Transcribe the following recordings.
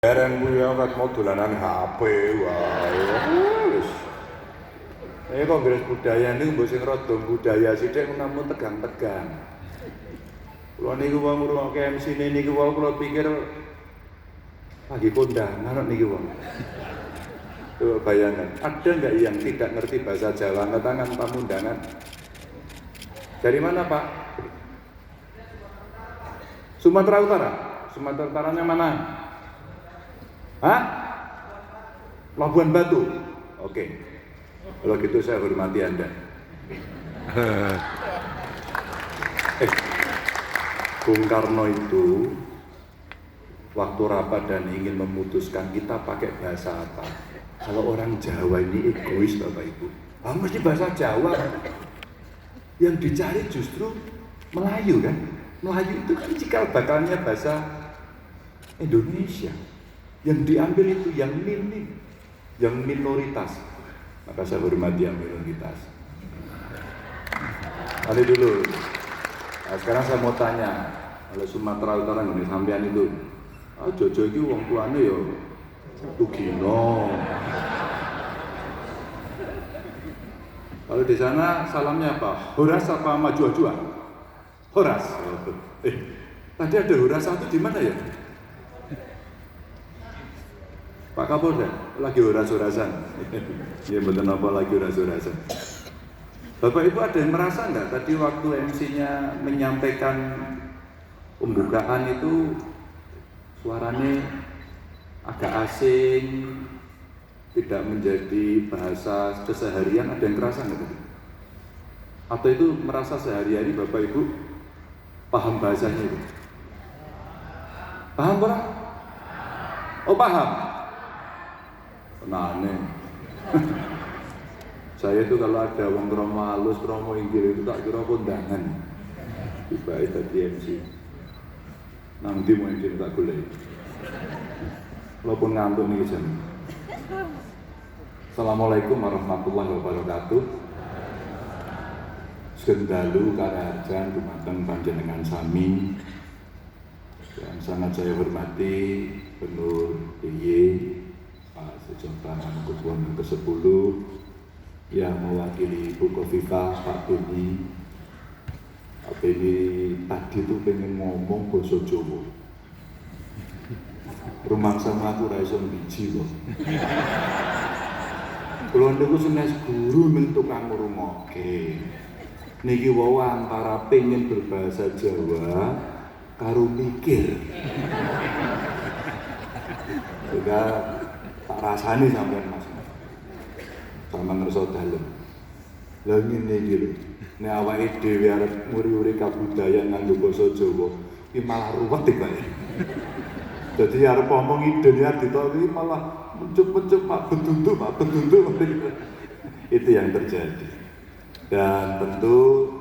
Bareng kuwi kat mau dolanan HP wae. Wis. Kongres budaya niku mbok sing rada budaya sithik namun tegang-tegang. Kula niku wong ngrungokke MC-ne niku wae kula pikir lagi kondangan niki wong. Coba bayangkan, ada nggak yang tidak ngerti bahasa Jawa angkat tangan tamu undangan? Dari mana Pak? Sumatera Utara? Sumatera Utaranya mana? Hah? Labuan Batu? Oke. Kalau gitu saya hormati Anda. Bung Karno itu waktu rapat dan ingin memutuskan kita pakai bahasa apa. Kalau orang Jawa ini egois Bapak Ibu, mesti bahasa Jawa. Yang dicari justru Melayu kan? Melayu itu kan cikal bakalnya bahasa Indonesia. Yang diambil itu yang minim, yang minoritas. Maka saya hormati yang minoritas. Tadi dulu. Nah, sekarang saya mau tanya, kalau Sumatera Utara ini sampean itu, Jojo itu wong tuane ya Tugino. Kalau di sana salamnya apa? Horas apa Majua-jua? Horas. Tadi ada Horas satu di mana ya? Pak Kapolda lagi horas-horasan. Ya betul apa lagi horas-horasan. Bapak Ibu ada yang merasa nggak tadi waktu MC-nya menyampaikan pembukaan itu suaranya agak asing, tidak menjadi bahasa keseharian, ada yang kerasa nggak tadi? Atau itu merasa sehari-hari Bapak Ibu paham bahasanya itu? Paham Pak? Oh paham? Aneh. Saya itu kalau ada wong kromo halus, kromo inggil itu tak kira kondangan. Baik tadi MC. Nanti mau MC tak boleh. Walaupun ngantuk nih jam. Assalamualaikum warahmatullahi wabarakatuh. Segendalu karajan dumateng panjenengan sami. Yang sangat saya hormati Gubernur DIY Pak Sujono Mangkubuwono ke-10 yang mewakili Bu Kofifa, Pak Beni. Pak Beni tadi tuh pengen ngomong basa Jawa. Rumah sama aku ra iso biji kok. Kula niku senes guru ning tukang ngrungokke. Niki wau antara pengen berbahasa Jawa karo mikir. Juga tak rasani sampean Mas. Sama ngerasa dalem. Lah ngene iki lho. Nek awake dhewe arep nguri-uri kabudayan nganggo basa Jawa, iki malah ruwet iki Pak. Jadi arep ngomong idene ditoli malah mencup-mencup Pak bedunduk. Itu yang terjadi. Dan tentu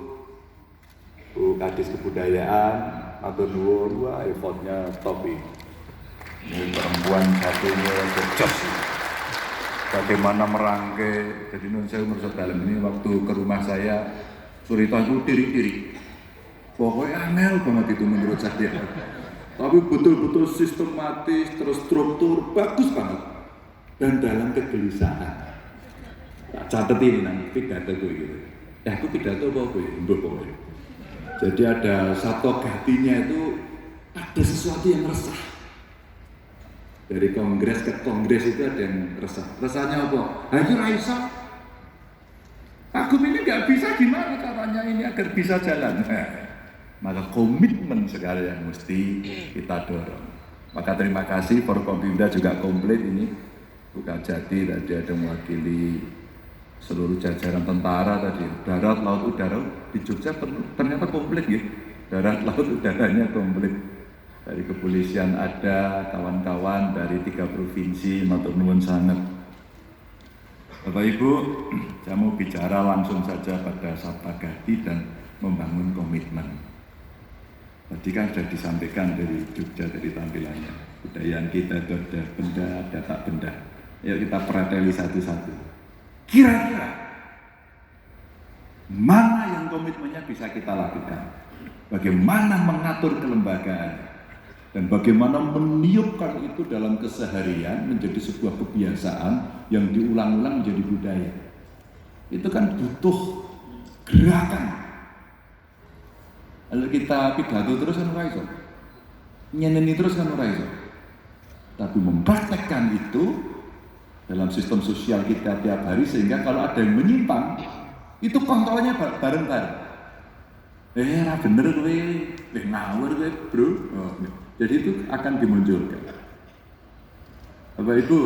Bu Kadis Kebudayaan atau nuwun wah effortnya top ini perempuan satunya cerdas. Bagaimana merangkai, jadi nun saya merasa dalam ini waktu ke rumah saya Surita itu diri-diri. Pokoknya angel banget itu menurut saya. Tapi betul-betul sistematis, terstruktur, bagus banget. Dan dalam kegelisahan. Tak catat ini nanti pidato gue gitu. Ya aku pidato apa gue? Pokoknya. Jadi ada satu hatinya itu ada sesuatu yang resah. Dari kongres ke kongres itu ada yang resah. Resahnya apa? Ayo Raisa. Aku ini nggak bisa gimana caranya ini agar bisa jalan. Maka komitmen sekali yang mesti kita dorong. Maka terima kasih Forkompimda juga komplit ini. Bukan Jati tadi ada mewakili seluruh jajaran tentara tadi. Darat, laut, udara di Jogja ternyata komplit ya. Darat, laut, udaranya komplit. Dari kepolisian ada, kawan-kawan dari 3 provinsi, matur nuwun sangat. Bapak Ibu, saya mau bicara langsung saja pada Sabta Gati dan membangun komitmen. Tadi kan sudah disampaikan dari Jogja dari tampilannya. Budayaan kita itu ada benda, ada tak benda. Yuk kita preteli satu-satu. Kira-kira mana yang komitmennya bisa kita lakukan? Bagaimana mengatur kelembagaan? Dan bagaimana meniupkan itu dalam keseharian menjadi sebuah kebiasaan yang diulang-ulang menjadi budaya. Itu kan butuh gerakan. Kalau kita pidato terus kan ora iso. Nyeneni terus kan ora iso. Tapi mempraktekkan itu dalam sistem sosial kita tiap hari sehingga kalau ada yang menyimpang itu kontrolnya bareng-bareng. Ora bener kowe, ngawur kowe, Bro. Oh, jadi itu akan dimunculkan. Bapak Ibu,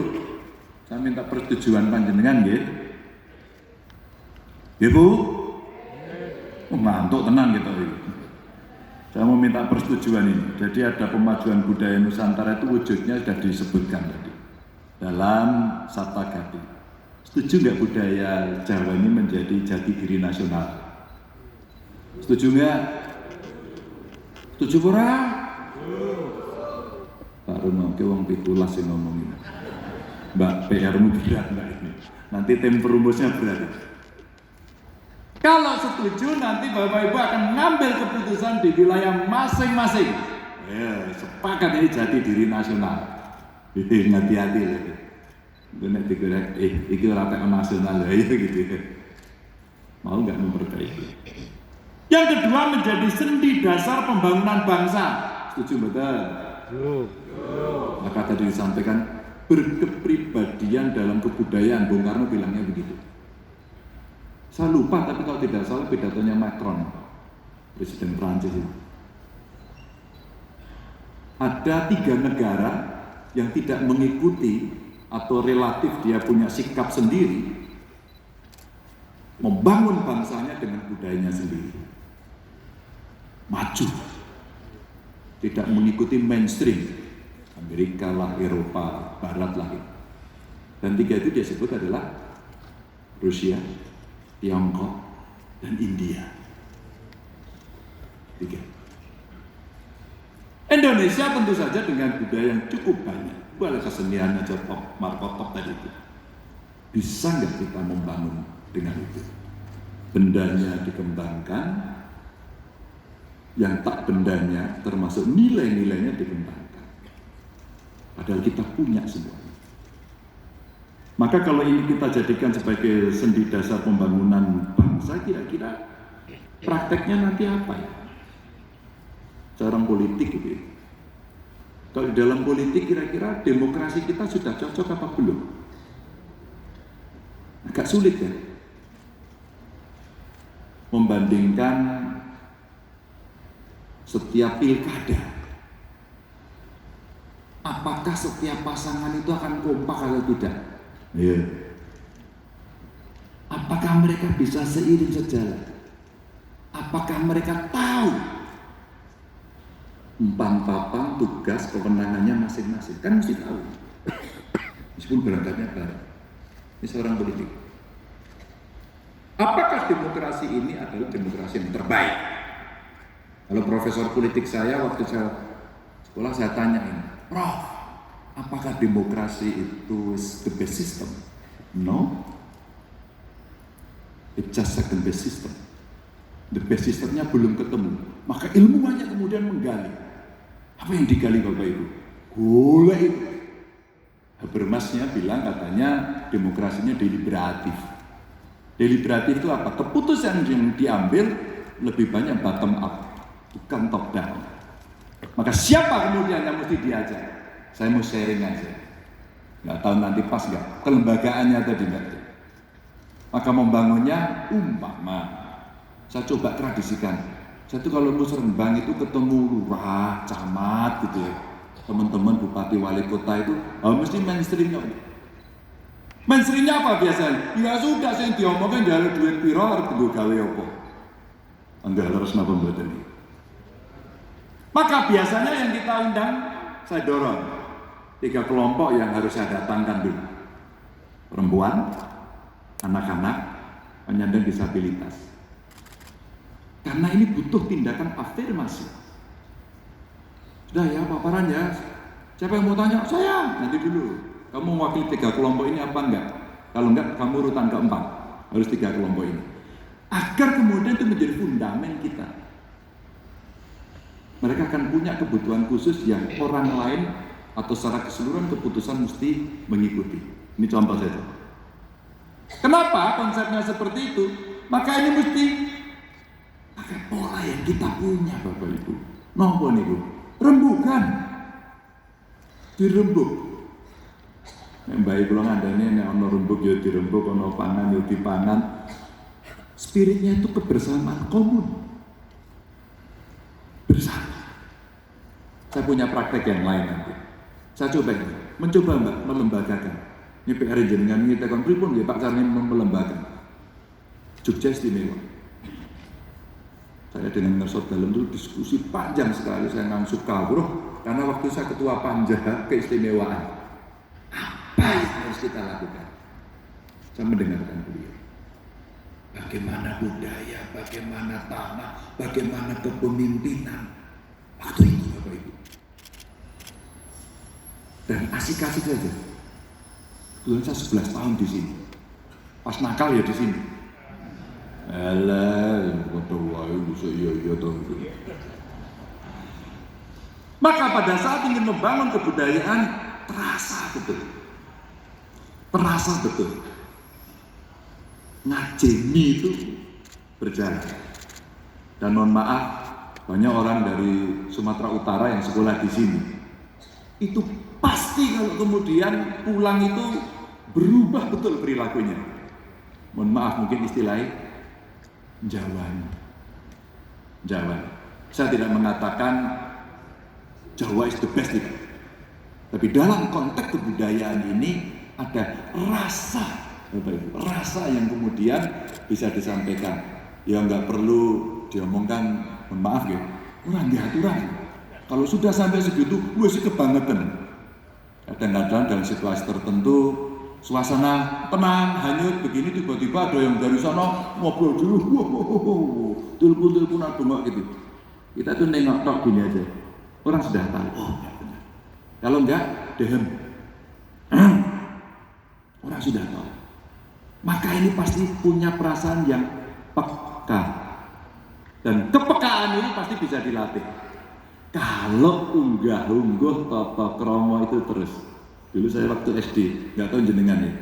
saya minta persetujuan panjenengan nggih. Ibu, ngantuk tenang gitu. Saya mau minta persetujuan ini. Jadi ada pemajuan budaya Nusantara itu wujudnya sudah disebutkan tadi dalam Sabta Gati. Setuju nggak budaya Jawa ini menjadi jati diri nasional? Setuju nggak? Setuju kurang? Pak Runo, ke wong pitulas yang ngomongin. Mbak, PR-mu berat mbak ini. Nanti tim perumusnya berat. Kalau setuju nanti Bapak Ibu akan mengambil keputusan di wilayah masing-masing. Ya, sepakat ini jati diri nasional. Hati-hati loh. Itu nek dikira, iki ora PK nasional ya gitu. Mau nggak memperbaiki? Yang kedua menjadi sendi dasar pembangunan bangsa. Setuju betul? Maka tadi disampaikan berkepribadian dalam kebudayaan. Bung Karno bilangnya begitu. Saya lupa, tapi kalau tidak salah pidatonya Macron, Presiden Prancis itu. Ada 3 negara yang tidak mengikuti atau relatif dia punya sikap sendiri, membangun bangsanya dengan budayanya sendiri. Maju. Tidak mengikuti mainstream. Amerika lah, Eropa, Barat lah. Dan 3 itu dia sebut adalah Rusia, Tiongkok, dan India. 3. Indonesia tentu saja dengan budaya yang cukup banyak. Boleh kesenian aja markotop tadi itu. Bisa nggak kita membangun dengan itu? Bendanya dikembangkan, yang tak bendanya termasuk nilai-nilainya dikembangkan. Padahal kita punya semua. Maka kalau ini kita jadikan sebagai sendi dasar pembangunan bangsa, kira-kira prakteknya nanti apa ya? Cara politik gitu. Kalau di dalam politik kira-kira demokrasi kita sudah cocok apa belum? Agak sulit ya. Membandingkan setiap pilkada. Apakah setiap pasangan itu akan kompak atau tidak? Ya. Apakah mereka bisa seiring sejalan? Apakah mereka tahu empang-papang tugas kewenangannya masing-masing? Kan mesti tahu. Meskipun berangkatnya bareng. Ini seorang politik. Apakah demokrasi ini adalah demokrasi yang terbaik? Kalau profesor politik saya waktu saya sekolah saya tanya ini, Prof, apakah demokrasi itu the best system? No. It's just second best system. The best systemnya belum ketemu. Maka ilmuwannya kemudian menggali. Apa yang digali Bapak Ibu? Gula itu. Habermasnya bilang katanya demokrasinya deliberatif. Deliberatif itu apa? Keputusan yang diambil lebih banyak bottom up, bukan top down. Maka siapa kemudian yang mesti diajak? Saya mau sharing aja. Nggak tahu nanti pas nggak? Kelembagaannya tadi nggak. Maka membangunnya umpama. Saya coba tradisikan. Saya tuh kalau mau Rembang itu ketemu lurah, camat gitu ya. Teman-teman bupati wali kota itu mesti mainstreamnya. Mainstreamnya apa biasanya? Ya sudah sih diomongin jalur duit piro harus gue gawe apa. Enggak harus napa mboten. Maka biasanya yang kita undang saya dorong 3 kelompok yang harus saya datangkan dulu. Perempuan, anak-anak, penyandang disabilitas. Karena ini butuh tindakan afirmasi. Sudah ya paparan ya. Siapa yang mau tanya? Saya. Nanti dulu. Kamu mewakili 3 kelompok ini apa enggak? Kalau enggak, kamu urutan keempat. Harus 3 kelompok ini. Agar kemudian itu menjadi fundament kita. Mereka akan punya kebutuhan khusus yang orang lain atau secara keseluruhan keputusan mesti mengikuti. Ini contoh saja. Kenapa konsepnya seperti itu? Maka ini mesti pakai pola yang kita punya, Bapak Ibu. Nopo niku? Rembukan. Dirembuk. Nek bayi kula ngandani nek ana rembuk ya dirembuk, ana pangan ya dipangan. Spiritnya itu kebersamaan komun. Bersama. Saya punya praktek yang lain nanti. Saya mencoba Mbak melembagakan. Ini PR jenengan ini tekan pripun nggih Pak carane melembagakan. Jogja istimewa. Saya dengan Ngersot dalam itu diskusi panjang sekali, saya ngangsuk kawruh karena waktu saya ketua panja keistimewaan. Apa yang harus kita lakukan? Saya mendengarkan beliau. Bagaimana budaya, bagaimana tanah, bagaimana kepemimpinan. Waktu itu Bapak Ibu. Dan asik-asik saja. Dulu saya 11 tahun di sini. Pas nakal ya di sini. Alah, iya toh. Maka pada saat ingin membangun kebudayaan terasa betul. Ngajeni itu berjalan. Dan mohon maaf, banyak orang dari Sumatera Utara yang sekolah di sini. Itu pasti kalau kemudian pulang itu berubah betul perilakunya. Mohon maaf mungkin istilahnya Jawa. Saya tidak mengatakan Jawa is the best tidak. Tapi dalam konteks kebudayaan ini ada rasa yang kemudian bisa disampaikan. Ya nggak perlu diomongkan, mohon maaf ya, kurang diaturan. Kalau sudah sampai segitu, sih kebangetan. Kadang-kadang dalam situasi tertentu suasana tenang, hanyut begini, tiba-tiba ada yang dari sana ngobrol dulu, telepon-teleponan bengok gitu. Kita tuh nengok tok gini aja, orang sudah tahu. Oh, ya benar. Kalau enggak, dehem. Orang sudah tahu. Maka ini pasti punya perasaan yang peka. Dan kepekaan ini pasti bisa dilatih. Kalau unggah-ungguh tata krama itu terus. Dulu saya waktu SD, nggak tahu jenengan ya.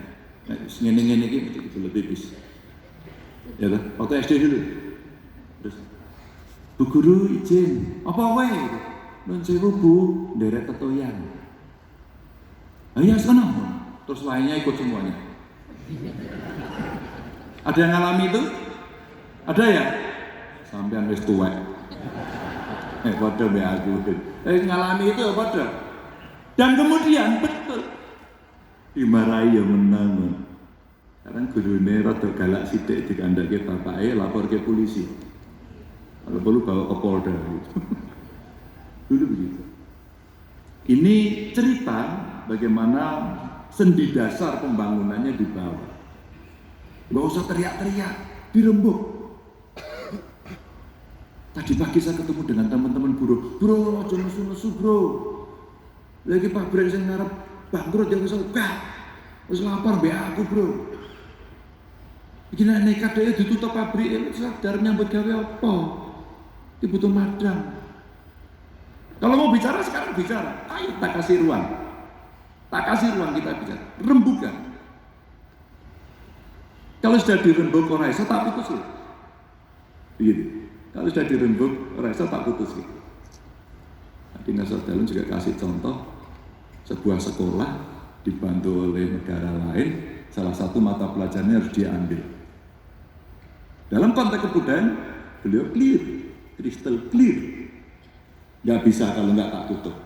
Ngene-ngene iki betul tipis. Ya toh, waktu SD dulu. Terus Bu Guru izin, apa wae? Nun sewu Bu, nderek tetoyan. Ayo sana. Terus lainnya ikut semuanya. Ada yang ngalami itu? Ada ya? Sampean wis tuwek. Padha mbek aku. Ngalami itu padha. Dan kemudian betul dimarahi ya menang. Sekarang gurune rada galak sithik dikandhake bapake lapor ke polisi. Kalau perlu bawa ke Polda gitu. Dulu begitu. Ini cerita bagaimana sendi dasar pembangunannya dibawa. Gak usah teriak-teriak, dirembuk. Tadi pagi saya ketemu dengan teman-teman buruh. Bro, aja nesu-nesu bro. Lagi pabrik sing ngarep bangkrut ya wis ogah. Wis lapor mbek aku, Bro. Iki nek nekat dhewe ditutup pabrik, sadar nyambut gawe apa? Dibutuh madang. Kalau mau bicara sekarang bicara. Ayo tak kasih ruang. Tak kasih ruang kita bicara. Rembukan. Kalau sudah dirembuk orang iso tak putus. Begitu. Kalau sudah dirembuk orang iso tak putus. Nanti Ngersot Dalam juga kasih contoh sebuah sekolah dibantu oleh negara lain, salah satu mata pelajarannya harus diambil. Dalam konteks kebudayaan, beliau clear, crystal clear. Nggak bisa kalau nggak tak tutup.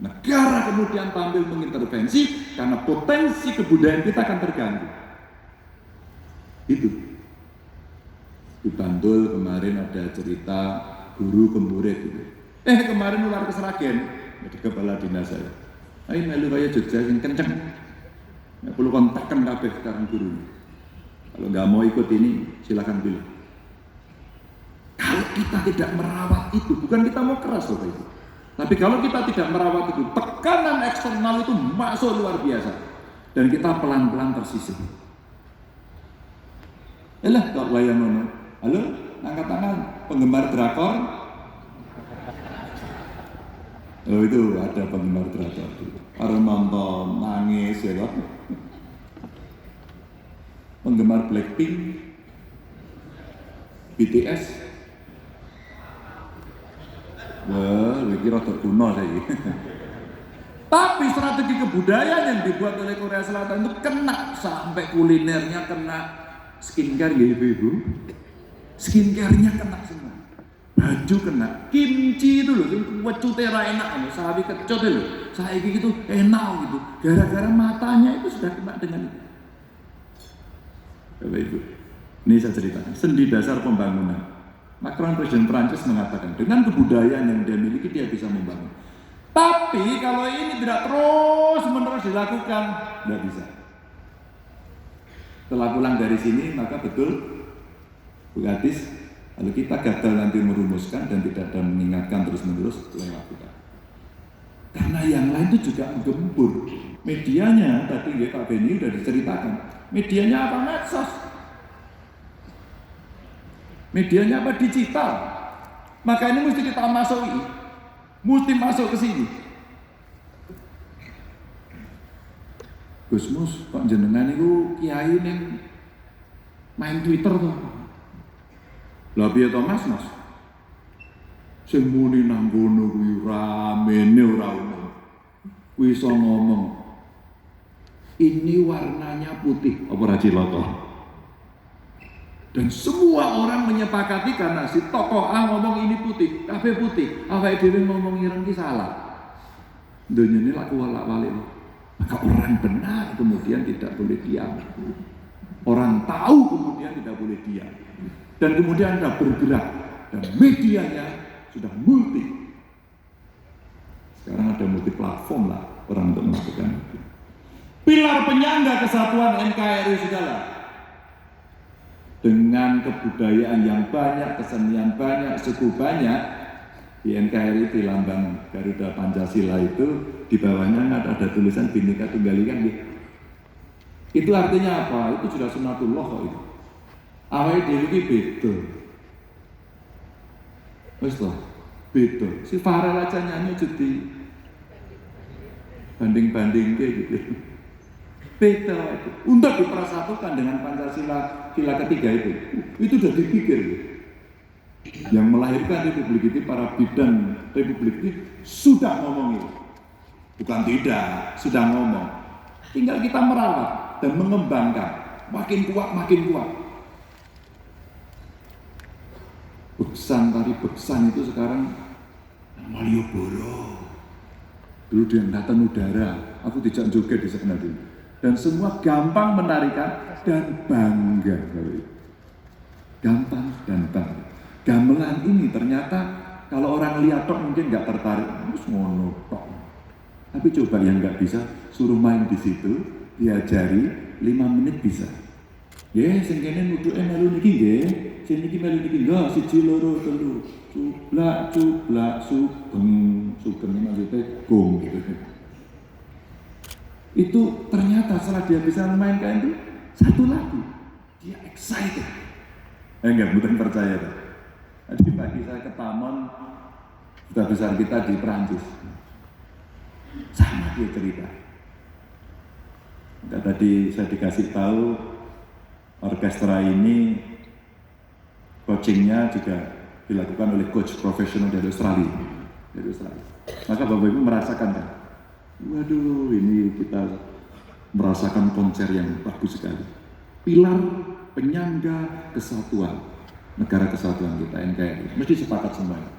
Negara kemudian tampil mengintervensi karena potensi kebudayaan kita akan terganggu. Itu. Di Bantul kemarin ada cerita guru ke murid gitu. Kemarin ular ke Sragen, jadi kepala dinas saya. Ayo melu kaya Jogja yang kenceng. Nggak perlu kontakkan kabeh sekarang guru. Kalau nggak mau ikut ini, silakan pilih. Kalau kita tidak merawat itu, bukan kita mau keras Bapak Ibu. Tapi kalau kita tidak merawat itu, tekanan eksternal itu masuk luar biasa. Dan kita pelan-pelan tersisih. Kok wayang ngono. Halo, angkat tangan, penggemar drakor. Oh itu ada penggemar derajat dulu. Kalau nonton nangis ya kan. Penggemar Blackpink, BTS. Wah, ini rada kuno saya. Tapi strategi kebudayaan yang dibuat oleh Korea Selatan itu kena sampai kulinernya, kena skincare ya ibu-ibu. Skincare-nya kena semua. Baju kena, kimchi itu loh, wecute ra enak, sawi kecut itu loh, saiki gitu enak gitu, gara-gara matanya itu sudah kena dengan itu. Bapak Ibu, ini saya ceritakan, sendi dasar pembangunan. Macron Presiden Prancis mengatakan, dengan kebudayaan yang dia miliki dia bisa membangun. Tapi kalau ini tidak terus-menerus dilakukan, tidak bisa. Setelah pulang dari sini, maka betul, Bu Gadis, kalau kita gagal nanti merumuskan dan tidak ada mengingatkan terus-menerus lewat kita. Karena yang lain itu juga menggempur. Medianya, tadi ya Pak Beni sudah diceritakan. Medianya apa? Medsos. Medianya apa? Digital. Maka ini mesti kita masuki. Mesti masuk ke sini. Gusmus, kok jenengan itu kiai yang main Twitter tuh. Lah piye to Mas? Sing muni nang kono kuwi ramene ora umum. Kuwi iso ngomong. Ini warnanya putih, apa ra cilaka? Dan semua orang menyepakati karena si tokoh A ngomong ini putih, kabeh putih. Awake dhewe ngomong ireng ki salah. Donya ini laku walak-walik. Maka orang benar kemudian tidak boleh diam. Orang tahu kemudian tidak boleh diam. Dan kemudian Anda bergerak dan medianya sudah multi. Sekarang ada multi platform lah orang untuk melakukan itu. Pilar penyangga kesatuan NKRI segala. Dengan kebudayaan yang banyak, kesenian banyak, suku banyak, di NKRI di lambang Garuda Pancasila itu di bawahnya ada tulisan Bhinneka Tunggal Ika. Itu artinya apa? Itu sudah sunatullah kok itu. Awake dhewe iki beda. Wis to, beda. Si Farel aja nyanyi jadi banding-bandingke gitu. Beda itu. Untuk dipersatukan dengan Pancasila sila ketiga itu sudah dipikir. Yang melahirkan Republik ini, para bidan Republik ini sudah ngomong itu. Bukan tidak, sudah ngomong. Tinggal kita merawat dan mengembangkan. Makin kuat, makin kuat. Beksan, tari Beksan itu sekarang Malioboro. Dulu di Angkatan Udara, aku tidak joget di sana dulu. Dan semua gampang menarikan dan bangga. Gampang dan bangga. Gamelan ini ternyata kalau orang lihat tok mungkin nggak tertarik, terus ngono tok. Tapi coba yang nggak bisa, suruh main di situ, diajari 5 menit bisa. Ya, sing kene nuduke melu niki nggih. Sing niki melu niki enggak, 1 2 3 cublak sugeng maksudnya gong gitu. Itu ternyata setelah dia bisa memainkan itu satu lagu, dia excited. Enggak, bukan percaya tuh. Tadi pagi saya ke Tamon, duta besar kita di Perancis. Sama dia cerita. Tadi saya dikasih tahu orkestra ini coachingnya juga dilakukan oleh coach profesional dari Australia. Maka Bapak Ibu merasakan kan? Waduh, ini kita merasakan konser yang bagus sekali. Pilar penyangga kesatuan negara kesatuan kita NKRI mesti sepakat semuanya.